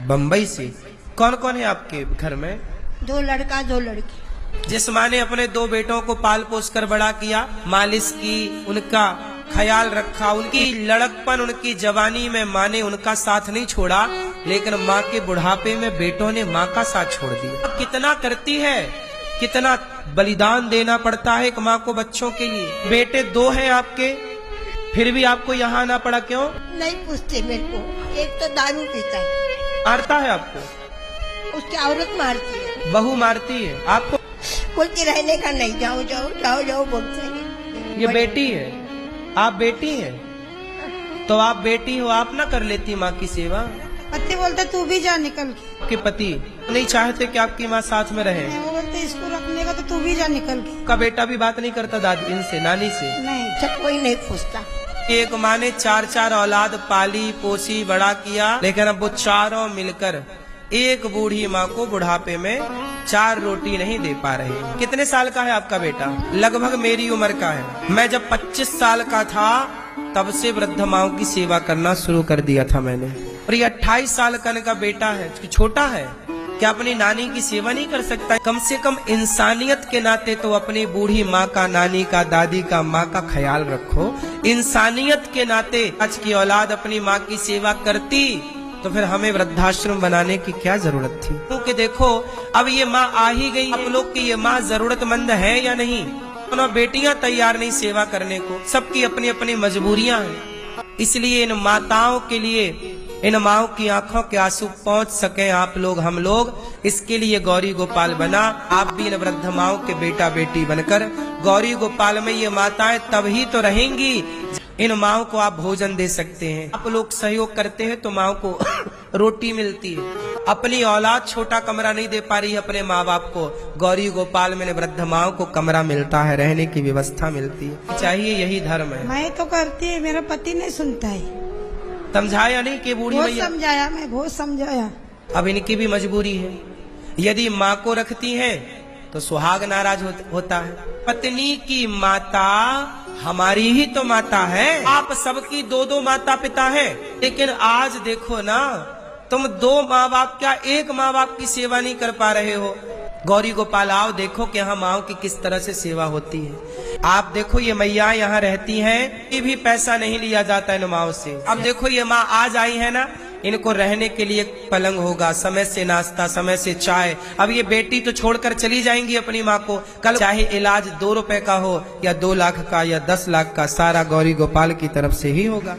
बम्बई से। कौन कौन है आपके घर में? 2 लड़का 2 लड़की। जिस माँ ने अपने 2 बेटों को पाल पोस कर बड़ा किया, मालिश की, उनका ख्याल रखा, उनकी लड़कपन, उनकी जवानी में माँ ने उनका साथ नहीं छोड़ा, लेकिन माँ के बुढ़ापे में बेटों ने माँ का साथ छोड़ दिया। कितना करती है, कितना बलिदान देना पड़ता है एक माँ को बच्चों के लिए। बेटे 2 हैं आपके, फिर भी आपको यहाँ आना पड़ा, क्यों? नहीं पूछते मेरे को। एक तो दारू पीता है। मारता है आपको? उसकी औरत मारती है। बहू मारती है आपको? बोलती रहने का नहीं, जाओ जाओ जाओ जाओ बोलते हैं। ये बेटी है, आप बेटी हैं, तो आप बेटी हो, आप ना कर लेती माँ की सेवा? पति बोलते तू भी जा निकल। आपके पति नहीं चाहते कि आपकी माँ साथ में रहे? वो बोलते इसको रखने का तो तू भी जा निकल के। का बेटा भी बात नहीं करता दादी इनसे, नानी से? नहीं, जब कोई नहीं पूछता। एक माँ ने 4-4 औलाद पाली पोसी बड़ा किया, लेकिन अब वो चारों मिलकर एक बूढ़ी माँ को बुढ़ापे में 4 रोटी नहीं दे पा रहे। कितने साल का है आपका बेटा? लगभग मेरी उम्र का है। मैं जब 25 साल का था तब से वृद्ध माँओं की सेवा करना शुरू कर दिया था मैंने। और ये 28 साल का बेटा है, छोटा है, क्या अपनी नानी की सेवा नहीं कर सकता? कम से कम इंसानियत के नाते तो अपनी बूढ़ी माँ का, नानी का, दादी का, माँ का ख्याल रखो। इंसानियत के नाते आज की औलाद अपनी माँ की सेवा करती तो फिर हमें वृद्धाश्रम बनाने की क्या जरूरत थी? क्योंकि देखो अब ये माँ आ ही गई, आप लोग की ये माँ जरूरतमंद है या नहीं? दोनों बेटियां तैयार नहीं सेवा करने को, सबकी अपनी अपनी मजबूरियां हैं। इसलिए इन माताओं के लिए, इन माओं की आंखों के आंसू पहुंच सके आप लोग, हम लोग, इसके लिए गौरी गोपाल बना। आप भी इन वृद्ध माओं के बेटा बेटी बनकर गौरी गोपाल में ये माताएं तभी तो रहेंगी। इन माओं को आप भोजन दे सकते हैं, आप लोग सहयोग करते हैं तो माओं को रोटी मिलती है। अपनी औलाद छोटा कमरा नहीं दे पा रही है अपने माँ बाप को, गौरी गोपाल में वृद्ध माओं को कमरा मिलता है, रहने की व्यवस्था मिलती है। चाहिए यही धर्म है। मैं तो करती है, मेरा पति नहीं सुनता है। समझाया नहीं कि बूढ़ी बहुत मैया? समझाया, मैं बहुत समझाया। अब इनकी भी मजबूरी है। यदि माँ को रखती हैं तो सुहाग नाराज होता है। पत्नी की माता हमारी ही तो माता है। आप सबकी 2-2 माता पिता हैं, लेकिन आज देखो ना, तुम 2 माँ बाप क्या 1 माँ बाप की सेवा नहीं कर पा रहे हो। गौरी गोपाल आओ, देखो कि यहाँ माओ की किस तरह से सेवा होती है। आप देखो ये मैया यहाँ रहती हैं, ये भी पैसा नहीं लिया जाता इन माओ से। अब देखो ये माँ आज आई है ना, इनको रहने के लिए पलंग होगा, समय से नाश्ता, समय से चाय। अब ये बेटी तो छोड़कर चली जाएंगी अपनी माँ को, कल चाहे इलाज 2 रुपए का हो या 2 लाख का या 10 लाख का, सारा गौरी गोपाल की तरफ से ही होगा।